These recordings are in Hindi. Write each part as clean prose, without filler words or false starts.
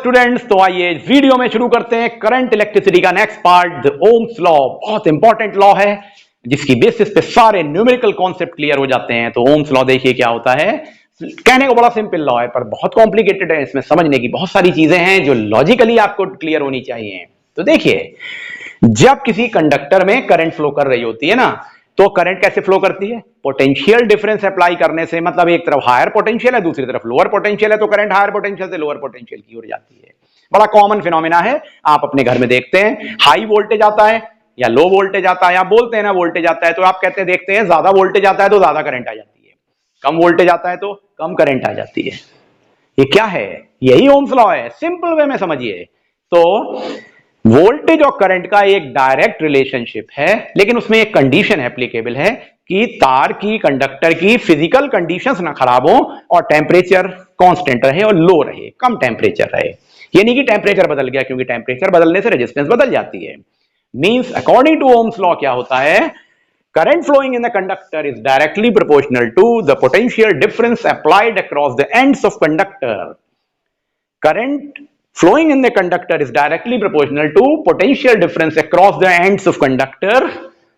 स्टूडेंट्स, तो आइए इस वीडियो में शुरू करते हैं करंट इलेक्ट्रिसिटी का next part, the Ohm's law. बहुत इंपॉर्टेंट लॉ है जिसकी बेसिस पे सारे न्यूमेरिकल कॉन्सेप्ट क्लियर हो जाते हैं। तो ओम्स लॉ देखिए क्या होता है। कहने को बड़ा सिंपल लॉ है पर बहुत कॉम्प्लिकेटेड है। इसमें समझने की बहुत सारी चीजें हैं जो लॉजिकली आपको क्लियर होनी चाहिए। तो देखिए, जब किसी कंडक्टर में करंट फ्लो कर रही होती है ना, तो करंट कैसे फ्लो करती है? पोटेंशियल डिफरेंस अप्लाई करने से। मतलब एक तरफ हायर पोटेंशियल है, दूसरी तरफ लोअर पोटेंशियल है, तो करंट हायर पोटेंशियल से लोअर पोटेंशियल की ओर जाती है। बड़ा कॉमन फिनोमेना है, आप अपने घर में देखते हैं। हाई वोल्टेज आता है या लो वोल्टेज आता है, या बोलते हैं ना वोल्टेज आता है, तो आप कहते हैं देखते हैं ज्यादा वोल्टेज आता है तो ज्यादा करंट आ जाती है, कम वोल्टेज आता है तो कम करंट आ जाती है। ये क्या है? यही ओम्स लॉ है। सिंपल वे में समझिए तो वोल्टेज और करंट का एक डायरेक्ट रिलेशनशिप है, लेकिन उसमें एक कंडीशन एप्लीकेबल है कि तार की, कंडक्टर की फिजिकल कंडीशंस ना खराब हो और टेम्परेचर कांस्टेंट रहे और लो रहे, कम टेम्परेचर रहे। ये नहीं कि टेम्परेचर बदल गया, क्योंकि टेम्परेचर बदलने से रेजिस्टेंस बदल जाती है। Means according to Ohm's law क्या होता है? Current flowing in the conductor is directly proportional to the potential difference applied across the ends of conductor. Current flowing in the conductor is directly proportional to potential difference across the ends of conductor,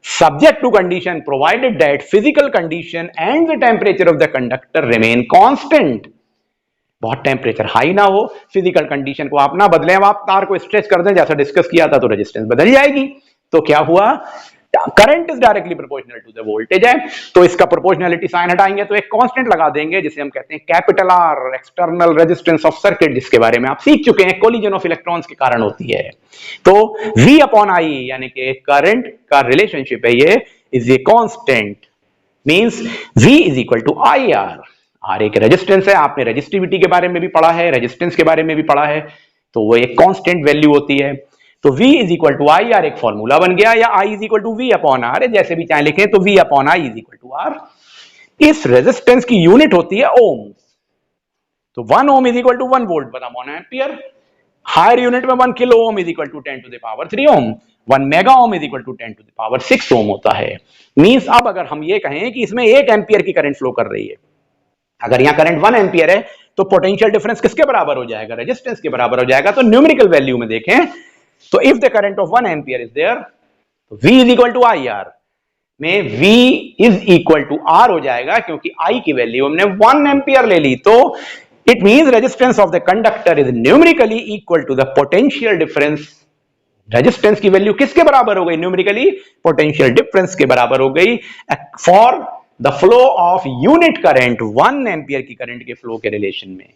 subject to condition provided that physical condition and the temperature of the conductor remain constant. बहुत टेम्परेचर हाई ना हो, फिजिकल कंडीशन को आप ना बदलें, आप तार को स्ट्रेच कर दें जैसा डिस्कस किया था, तो रेजिस्टेंस बदल जाएगी। तो क्या हुआ? Current is directly proportional to the voltage है, तो इसका प्रोपोर्शनलिटी साइन हटाएंगे तो एक कांस्टेंट लगा देंगे जिसे हम कहते हैं capital R, external resistance of circuit, जिसके बारे में आप सीख चुके हैं, कोलिजन ऑफ इलेक्ट्रॉन्स के कारण होती है। तो V अपॉन I यानी कि करंट का रिलेशनशिप है, ये is a constant, means V is equal to IR। R एक रेजिस्टेंस है, आपने रेजिस्टिविटी के बारे में भी पढ़ा है, रेजिस्टेंस के बारे में भी पढ़ा है, तो वो एक कांस्टेंट वैल्यू होती है। तो V is equal to I R एक फॉर्मूला बन गया, या I is equal to V upon R, जैसे भी चाहे लिखें, तो V upon I is equal to R. इस रेजिस्टेंस की यूनिट होती है ओम। तो 1 ohm is equal to 1 volt बना 1 एम्पियर। हायर यूनिट में 1 kilo ohm is equal to 10 to the power 3 ohm. 1 mega ohm is equal to 10 to the power 6 ohm होता है। मींस अब अगर हम ये कहें कि इसमें 1 एम्पियर की करंट फ्लो कर रही है, अगर यहां करंट 1 एम्पियर है, तो पोटेंशियल डिफरेंस किसके बराबर हो जाएगा? रेजिस्टेंस के बराबर हो जाएगा। तो न्यूमेरिकल वैल्यू में देखें तो if the current of 1 ampere is there, तो V is equal to I R में V is equal to R हो जाएगा, क्योंकि I की वैल्यू हमने 1 एम्पियर ले ली। तो it means resistance of the conductor is numerically equal to the potential difference. Resistance की वैल्यू किसके बराबर हो गई? न्यूमेरिकली पोटेंशियल डिफरेंस के बराबर हो गई for the flow of unit current, 1 ampere की करंट के फ्लो के रिलेशन में।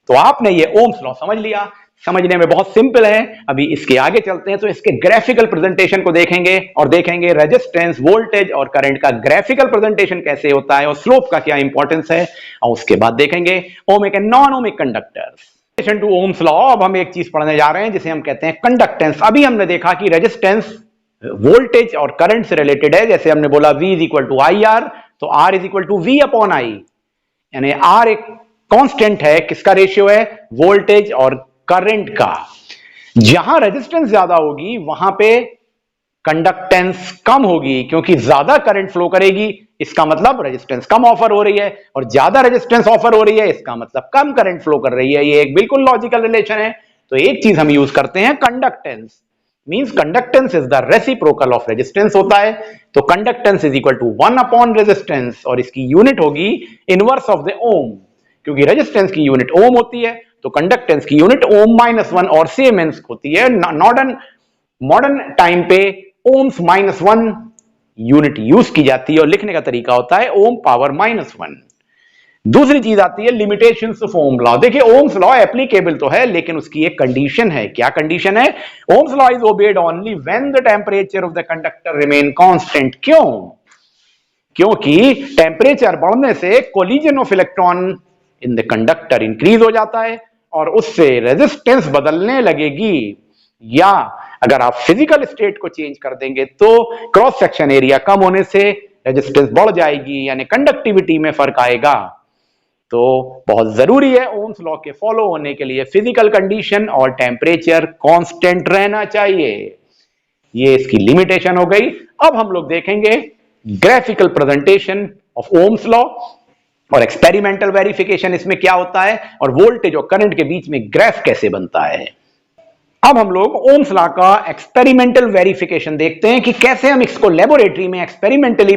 तो आपने ये ओम्स लॉ समझ लिया। समझने में बहुत सिंपल है। अभी इसके आगे चलते हैं तो इसके ग्राफिकल प्रेजेंटेशन को देखेंगे और देखेंगे रेजिस्टेंस, वोल्टेज और करंट का ग्राफिकल प्रेजेंटेशन कैसे होता है और स्लोप का क्या इंपॉर्टेंस है, और उसके बाद देखेंगे ohmic and non ohmic conductors. To Ohm's law अब हम एक चीज पढ़ने जा रहे हैं जिसे हम कहते हैं कंडक्टेंस। अभी हमने देखा कि रेजिस्टेंस वोल्टेज और करंट से रिलेटेड है। जैसे हमने बोला V is equal to I R, तो R is equal to V upon I, यानी R एक कांस्टेंट है। किसका रेशियो है? वोल्टेज और करंट का। जहां रेजिस्टेंस ज्यादा होगी वहां पे कंडक्टेंस कम होगी, क्योंकि ज्यादा करंट फ्लो करेगी, इसका मतलब रेजिस्टेंस कम ऑफर हो रही है, और ज्यादा रेजिस्टेंस ऑफर हो रही है, इसका मतलब कम करंट फ्लो कर रही है। ये एक बिल्कुल लॉजिकल रिलेशन है। तो एक चीज हम यूज करते हैं conductance, means conductance is the reciprocal of resistance होता है। तो conductance is equal to 1 upon resistance, और इसकी यूनिट होगी इनवर्स ऑफ द ओम, क्योंकि रेजिस्टेंस की यूनिट ओम होती है, तो कंडक्टेंस की यूनिट ओम -1 और सीमेंस होती है। मॉडर्न टाइम पे ओम्स -1 यूनिट यूज की जाती है, और लिखने का तरीका होता है ओम पावर -1। दूसरी चीज आती है लिमिटेशंस ऑफ ओम लॉ। देखिए, ओम्स लॉ एप्लीकेबल तो है, लेकिन उसकी एक कंडीशन है। क्या कंडीशन है? Ohm's law is obeyed only when the temperature of the conductor remain constant. क्यों? क्योंकि टेम्परेचर बढ़ने से collision of electron in the conductor increase हो जाता है, और उससे रेजिस्टेंस बदलने लगेगी। या अगर आप फिजिकल स्टेट को चेंज कर देंगे तो क्रॉस सेक्शन एरिया कम होने से रेजिस्टेंस बढ़ जाएगी, यानी कंडक्टिविटी में फर्क आएगा। तो बहुत जरूरी है ओम्स लॉ के फॉलो होने के लिए फिजिकल कंडीशन और टेम्परेचर कांस्टेंट रहना चाहिए। ये इसकी लिमिटेशन हो गई। अब हम लोग देखेंगे graphical presentation of Ohm's law. और एक्सपेरिमेंटल वेरिफिकेशन इसमें क्या होता है, और वोल्टेज और करंट के बीच में ग्राफ कैसे बनता है। अब हम लोग ओम्स लॉ का एक्सपेरिमेंटल वेरिफिकेशन देखते हैं कि कैसे हम इसको लेबोरेटरी में एक्सपेरिमेंटली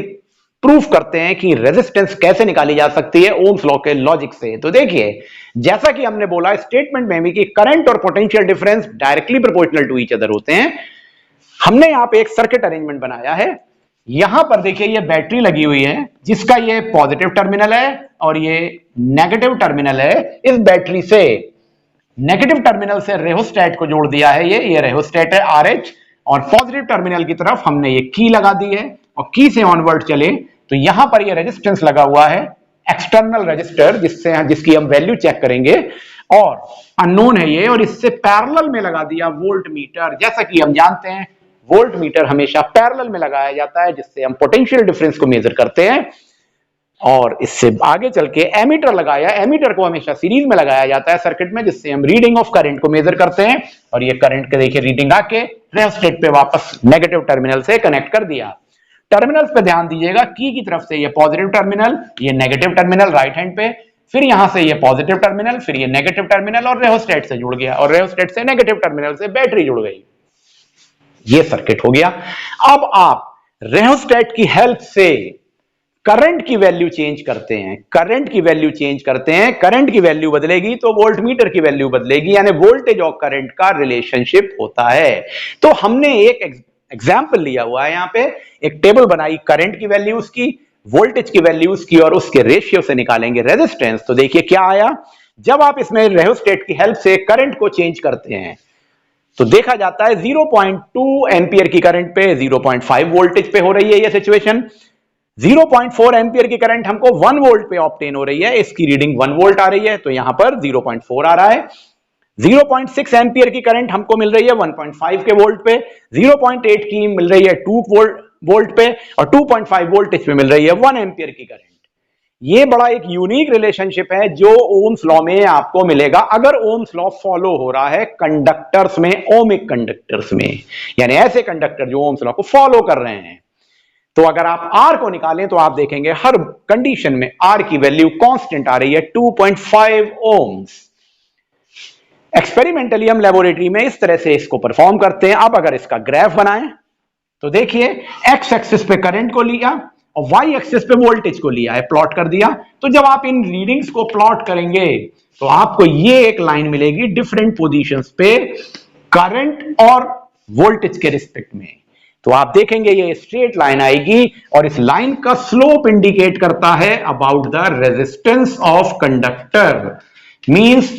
प्रूफ करते हैं कि रेजिस्टेंस कैसे निकाली जा सकती है ओम्स लॉ के लॉजिक से। तो देखिए, जैसा कि हमने बोला स्टेटमेंट में भी कि करंट और potential difference directly proportional to each other होते हैं। हमने यहां पे एक सर्किट अरेंजमेंट बनाया है। यहां पर देखिए ये बैटरी लगी हुई है जिसका ये पॉजिटिव टर्मिनल है और ये नेगेटिव टर्मिनल है। इस बैटरी से नेगेटिव टर्मिनल से रेहोस्टेट को जोड़ दिया है, ये रेहोस्टेट है RH, और पॉजिटिव टर्मिनल की तरफ हमने ये की लगा दी है, और की से ऑनवर्ड चले तो यहां पर ये रेजिस्टेंस लगा हुआ है, एक्सटर्नल रजिस्टर, जिसकी हम वैल्यू चेक करेंगे, और अननोन है ये, और इससे पैरेलल में लगा दिया वोल्ट मीटर। जैसा कि हम जानते हैं वोल्ट मीटर हमेशा पैरेलल में लगाया जाता है जिससे हम पोटेंशियल डिफरेंस को मेजर करते हैं। और इससे आगे चल के एमीटर लगाया, एमीटर को हमेशा सीरीज में लगाया जाता है सर्किट में जिससे हम रीडिंग ऑफ करंट को मेजर करते हैं। और ये करंट के देखिए रीडिंग आके रेहोस्टेट पे वापस नेगेटिव टर्मिनल से कनेक्ट कर दिया। टर्मिनल्स पे ध्यान दीजिएगा, की तरफ से ये पॉजिटिव टर्मिनल, ये नेगेटिव टर्मिनल राइट हैंड पे, फिर यहां से ये पॉजिटिव टर्मिनल, फिर ये नेगेटिव टर्मिनल, और रेहोस्टेट से जुड़ गया, और रेहोस्टेट से नेगेटिव टर्मिनल से बैटरी जुड़ गई। ये सर्किट हो गया। अब आप रेहोस्टेट की हेल्प से करंट की वैल्यू चेंज करते हैं, करंट की वैल्यू चेंज करते हैं, करंट की वैल्यू बदलेगी तो वोल्टमीटर की वैल्यू बदलेगी, यानी वोल्टेज और करंट का रिलेशनशिप होता है। तो हमने एक एग्जांपल लिया हुआ है, यहां पे एक टेबल बनाई, करंट की वैल्यू उसकी, वोल्टेज की वैल्यू उसकी, और उसके रेशियो से निकालेंगे रेजिस्टेंस। तो देखिए क्या आया, जब आप इसमें रेहोस्टेट की हेल्प से करंट को चेंज करते हैं तो देखा जाता है 0.2 एंपियर की करंट पे 0.5 वोल्टेज पे हो रही है ये सिचुएशन। 0.4 एंपियर की करंट हमको 1 वोल्ट पे ऑब्टेन हो रही है, इसकी रीडिंग 1 वोल्ट आ रही है, तो यहां पर 0.4 आ रहा है। 0.6 एंपियर की करंट हमको मिल रही है 1.5 के वोल्ट पे, 0.8 की मिल रही है 2 वोल्ट पे, और 2.5 वोल्टेज पे मिल रही है 1 एंपियर की करंट। ये बड़ा एक यूनिक रिलेशनशिप है जो ओम्स लॉ में आपको मिलेगा अगर ओम्स लॉ फॉलो हो रहा है कंडक्टर्स में, ओमिक कंडक्टर्स में, यानी ऐसे कंडक्टर जो ओम्स लॉ को फॉलो कर रहे हैं। तो अगर आप R को निकालें तो आप देखेंगे हर कंडीशन में R की वैल्यू कांस्टेंट आ रही है 2.5 ओम्स। एक्सपेरिमेंटली हम लेबोरेटरी में इस तरह से इसको परफॉर्म करते हैं। अब अगर इसका ग्राफ बनाएं तो देखिए एक्स एक्सिस पे करंट को लिया और वाई एक्सिस पे वोल्टेज को लिया है, प्लॉट कर दिया। तो जब आप इन रीडिंग्स को प्लॉट करेंगे तो आपको ये एक लाइन मिलेगी डिफरेंट पोजीशंस पे करंट और वोल्टेज के रिस्पेक्ट में। तो आप देखेंगे ये स्ट्रेट लाइन आएगी और इस लाइन का स्लोप इंडिकेट करता है about the resistance of conductor. Means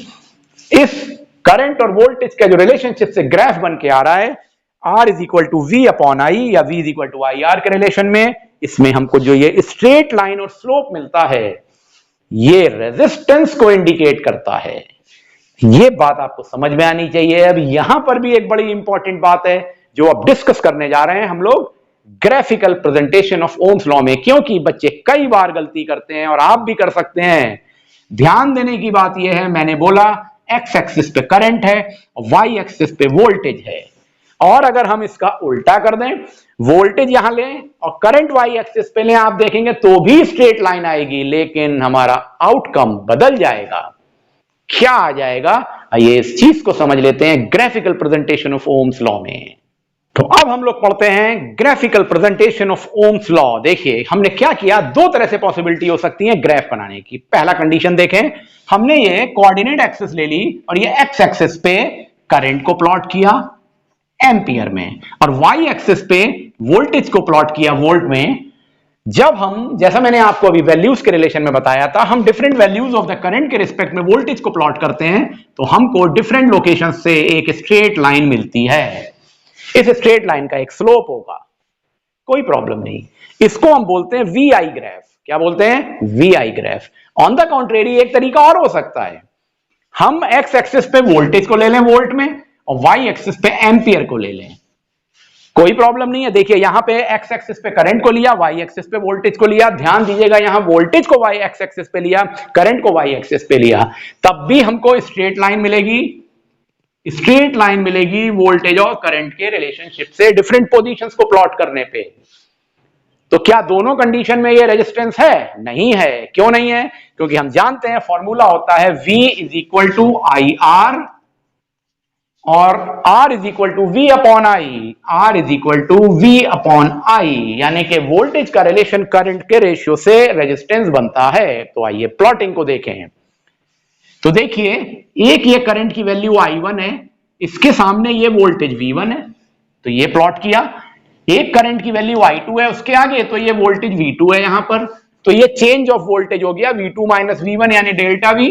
इस करंट और वोल्टेज का जो रिलेशनशिप से ग्राफ बन के आ रहा है R is equal to V upon I या V is equal to IR के रिलेशन में, इसमें हमको जो ये स्ट्रेट लाइन और स्लोप मिलता है ये रेजिस्टेंस को इंडिकेट करता है। ये बात आपको समझ में आनी चाहिए। अब यहां पर भी एक बड़ी इंपॉर्टेंट बात है जो अब डिस्कस करने जा रहे हैं हम लोग, graphical presentation of Ohm's law में, क्योंकि बच्चे कई बार गलती करते हैं और आप भी कर सकते हैं। ध्यान देने की बात यह है, मैंने बोला एक्स एक्सिस पे करंट है और वाई एक्सिस पे वोल्टेज है, और अगर हम इसका उल्टा कर दें, वोल्टेज यहां लें और करंट वाई एक्सिस पे लें, आप देखेंगे तो भी स्ट्रेट लाइन आएगी, लेकिन हमारा आउटकम बदल जाएगा। क्या आ जाएगा, आइए इस चीज को समझ लेते हैं graphical presentation of Ohm's law में। तो अब हम लोग पढ़ते हैं graphical presentation of Ohm's law. देखिए हमने क्या किया, दो तरह से पॉसिबिलिटी हो सकती है ग्राफ बनाने की। पहला कंडीशन देखें, हमने ये कोऑर्डिनेट एक्सिस ले ली और ये एक्स एक्सिस पे करंट को प्लॉट किया एम्पियर में और वाई एक्सिस पे वोल्टेज को प्लॉट किया वोल्ट में। जब हम, जैसा मैंने आपको अभी वैल्यूज के रिलेशन में बताया था, हम different values of the current के रिस्पेक्ट में वोल्टेज को प्लॉट करते हैं तो हमको डिफरेंट लोकेशन से एक स्ट्रेट लाइन मिलती है। इस स्ट्रेट लाइन का एक स्लोप होगा, कोई प्रॉब्लम नहीं। इसको हम बोलते हैं वी आई ग्राफ। क्या बोलते हैं? V I graph. On the contrary एक तरीका और हो सकता है, हम एक्स एक्सिस पे वोल्टेज को ले लें वोल्ट में और वाई एक्सिस पे एम्पियर को ले लें, कोई प्रॉब्लम नहीं है। देखिए यहां पे एक्स एक्सिस पे करंट को लिया, वाई एक्सिस पे वोल्टेज को लिया। ध्यान दीजिएगा यहां वोल्टेज को वाई एक्स एक्सिस पे लिया, करंट को वाई एक्सिस पे लिया, तब भी हमको स्ट्रेट लाइन मिलेगी। स्ट्रेट लाइन मिलेगी वोल्टेज और करंट के रिलेशनशिप से डिफरेंट पोजीशंस को प्लॉट करने पे। तो क्या दोनों कंडीशन में ये रेजिस्टेंस है? नहीं है। क्यों नहीं है? क्योंकि हम जानते हैं फॉर्मूला होता है V is equal to I R और R is equal to V upon I. R is equal to V upon I, यानी कि वोल्टेज का रिलेशन करंट के रेशियो से रेजिस्टेंस बनता है। तो आइए प्लॉटिंग को देखें। तो देखिए, एक ये करंट की वैल्यू I1 है, इसके सामने ये वोल्टेज V1 है, तो ये प्लॉट किया। एक करंट की वैल्यू I2 है उसके आगे, तो ये वोल्टेज V2 है यहां पर, तो ये चेंज ऑफ वोल्टेज हो गया V2 माइनस V1 यानी डेल्टा V।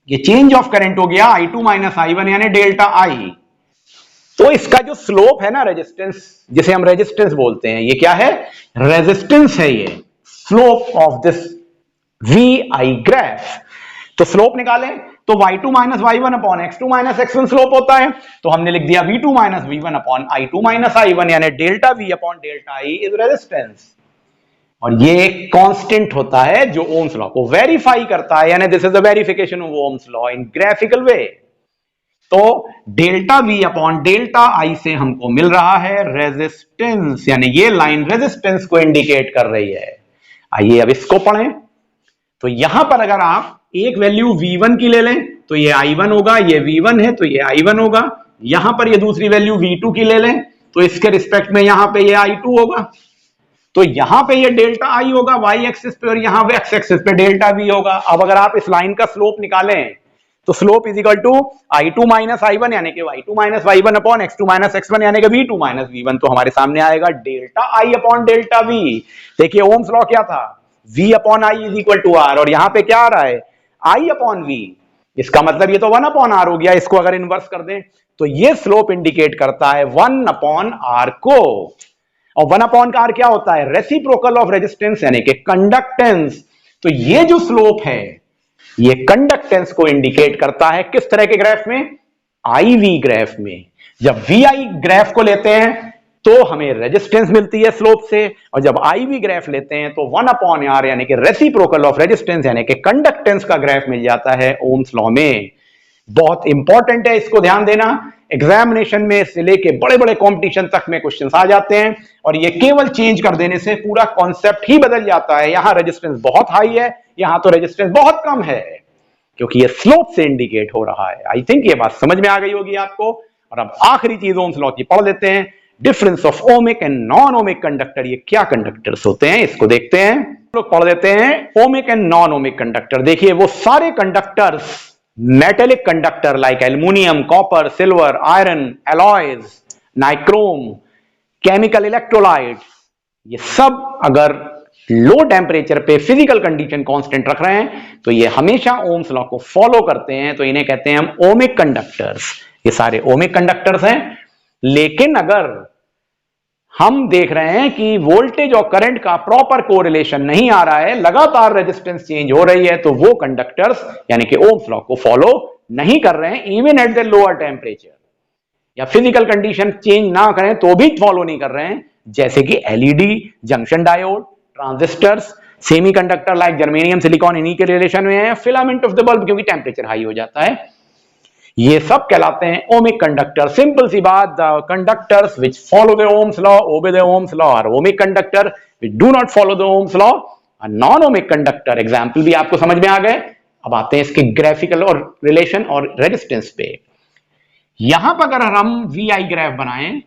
ये चेंज ऑफ करंट हो गया I2 माइनस I1 यानी डेल्टा I। तो इसका जो स्लोप है ना, रेजिस्टेंस, जिसे हम रेजिस्टेंस बोलते हैं, ये क्या है? रेजिस्टेंस है ये, slope of this VI graph. तो स्लोप निकालें तो y2 minus y1 upon x2 minus x1 slope होता है, तो हमने लिख दिया v2 minus v1 upon i2 minus i1 यानी delta v upon delta i is resistance. और ये एक कांस्टेंट होता है जो ओम्स लॉ को वेरीफाई करता है, यानी this is the verification of Ohm's law in graphical way. तो delta v upon delta i से हमको मिल रहा है रेजिस्टेंस, यानी ये लाइन रेजिस्टेंस को इंडिकेट कर रही है। आइए अब इसको पढ़ें। तो यहां पर अगर आप एक वैल्यू V1 की ले लें तो ये I1 होगा, ये V1 है तो ये I1 होगा। यहां पर ये दूसरी वैल्यू V2 की ले लें तो इसके रिस्पेक्ट में यहां पे ये I2 होगा। तो यहां पे ये डेल्टा I होगा y एक्सिस पे और यहां पे x एक्सिस पे डेल्टा V होगा। अब अगर आप इस लाइन का स्लोप निकालें तो slope is equal to I2 minus I1 यानी कि y2 minus y1 upon x2 minus x1 यानी कि V2 माइनस V1। तो हमारे सामने आएगा delta I upon delta V। देखिए ओम्स लॉ क्या था? V upon I is equal to R, और यहां पे क्या आ रहा है? I upon V। इसका मतलब ये तो 1 अपॉन R हो गया। इसको अगर इन्वर्स कर दें तो ये स्लोप इंडिकेट करता है 1 अपॉन R को। और 1 अपॉन R क्या होता है? रेसिप्रोकल ऑफ रेजिस्टेंस यानी कि कंडक्टेंस। तो ये जो स्लोप है ये कंडक्टेंस को इंडिकेट करता है। किस तरह के ग्राफ में? IV ग्राफ में। जब VI ग्राफ को लेते हैं तो हमें रेजिस्टेंस मिलती है स्लोप से, और जब IV ग्राफ लेते हैं तो 1 अपॉन R यानी कि रेसिप्रोकल ऑफ रेजिस्टेंस यानी कि कंडक्टेंस का ग्राफ मिल जाता है ओम्स लॉ में। बहुत इंपॉर्टेंट है, इसको ध्यान देना। एग्जामिनेशन में से लेके बड़े बड़े कंपटीशन तक में क्वेश्चंस आ जाते हैं, और ये केवल चेंज कर देने से पूरा कॉन्सेप्ट ही बदल जाता है। यहां रेजिस्टेंस बहुत हाई है, यहां तो रेजिस्टेंस बहुत कम है, क्योंकि ये स्लोप से इंडिकेट हो रहा है। आई थिंक ये बात समझ में आ गई होगी आपको। और अब आखिरी चीज ओम्स लॉ की पढ़ लेते हैं, difference of ohmic and non ohmic conductor. ये क्या कंडक्टर्स होते हैं इसको देखते हैं। लोग पढ़ लेते हैं ohmic and non ohmic conductor. देखिए वो सारे conductors, metallic conductor like aluminium, copper, silver, iron, alloys, nichrome, chemical electrolytes, ये सब अगर लो टेम्परेचर पे फिजिकल कंडीशन कांस्टेंट रख रहे हैं तो ये हमेशा ओम्स लॉ को फॉलो करते हैं, तो इन्हें कहते हैं हम ओमिक कंडक्टर्स। ये सारे ओमिक कंडक्टर्स हैं। लेकिन अगर हम देख रहे हैं कि वोल्टेज और करंट का प्रॉपर कोरिलेशन नहीं आ रहा है, लगातार रेजिस्टेंस चेंज हो रही है, तो वो कंडक्टर्स यानी कि ओम्स लॉ को फॉलो नहीं कर रहे हैं, even at the lower temperature, या फिजिकल कंडीशन चेंज ना करें तो भी फॉलो नहीं कर रहे हैं। जैसे कि LED, junction diode, transistors, semiconductor like germanium, silicon, इन्हीं के रिलेशन में है। फिलामेंट ऑफ द बल्ब, क्योंकि टेम्परेचर हाई हो जाता है। ये सब कहलाते हैं ओमिक कंडक्टर। सिंपल सी बात, the conductors which follow the Ohm's law, obey the Ohm's law, are ohmic conductor which do not follow the Ohm's law are non ohmic conductor. Example भी आपको समझ में आ गए। अब आते हैं इसके ग्राफिकल और रिलेशन और रेजिस्टेंस पे। यहां पर अगर हम VI ग्राफ बनाएं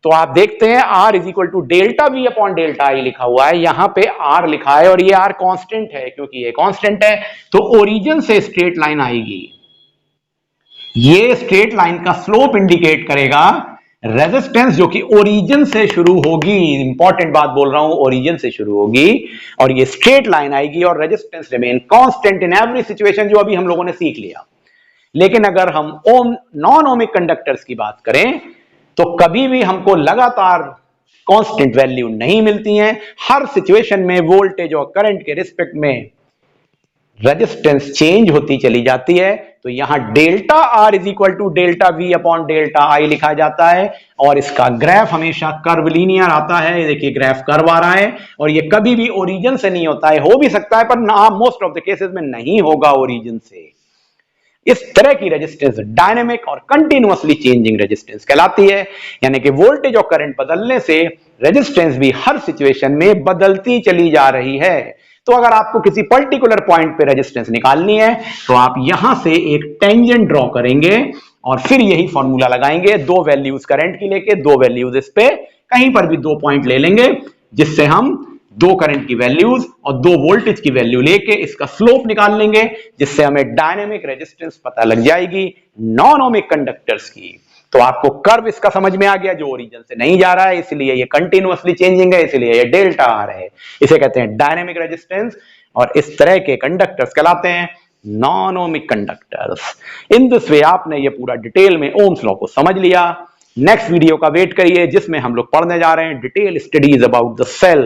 तो आप देखते हैं R is equal to delta V upon delta I लिखा हुआ है, यहां पे R लिखा है, और ये R कांस्टेंट है। क्योंकि ये कांस्टेंट है तो ओरिजिन से स्ट्रेट लाइन आएगी। ये स्ट्रेट लाइन का स्लोप इंडिकेट करेगा रेजिस्टेंस, जो कि ओरिजिन से शुरू होगी। इंपॉर्टेंट बात बोल रहा हूं, ओरिजिन से शुरू होगी और ये स्ट्रेट लाइन आएगी, और resistance remain constant in every situation, जो अभी हम लोगों ने सीख लिया। लेकिन अगर हम नॉन ओमिक कंडक्टर्स की बात करें तो कभी भी हमको लगातार कांस्टेंट वैल्यू नहीं मिलती हैं। हर सिचुएशन में वोल्टेज और करंट के रिस्पेक्ट में रेजिस्टेंस चेंज होती चली जाती है। तो यहां delta R is equal to delta V upon delta I लिखा जाता है, और इसका ग्राफ हमेशा कर्व लीनियर आता है। देखिए ग्राफ कर्व आ रहा है, और ये कभी भी ओरिजिन से नहीं होता है। हो भी सकता है पर ना, मोस्ट ऑफ द केसेस में नहीं होगा ओरिजिन से। इस तरह की रेजिस्टेंस डायनेमिक और कंटिन्यूअसली चेंजिंग रेजिस्टेंस कहलाती है। यानी कि वोल्टेज और करंट बदलने से रेजिस्टेंस भी हर सिचुएशन में बदलती चली जा रही है। तो अगर आपको किसी पर्टिकुलर पॉइंट पे रेजिस्टेंस निकालनी है तो आप यहां से एक टेंजेंट ड्रॉ करेंगे और फिर यही फॉर्मूला लगाएंगे, दो वैल्यूज करंट की लेके, दो वैल्यूज इस पे कहीं पर भी दो पॉइंट ले लेंगे, जिससे हम दो करंट की वैल्यूज और दो वोल्टेज की वैल्यू लेके इसका स्लोप निकाल लेंगे, जिससे हमें डायनेमिक रेजिस्टेंस पता लग जाएगी नॉन ओमिक कंडक्टर्स की। तो आपको कर्व इसका समझ में आ गया, जो ओरिजिन से नहीं जा रहा है इसलिए ये कंटिन्यूअसली चेंजिंग है, इसलिए ये डेल्टा आर है, इसे कहते हैं डायनेमिक रेजिस्टेंस। और इस तरह के कंडक्टर्स कहलाते हैं non ohmic conductors. In this way आपने ये पूरा डिटेल में ओम्स लॉ को समझ लिया। नेक्स्ट वीडियो का वेट करिए जिसमें हम लोग पढ़ने जा रहे हैं detail studies about the cell.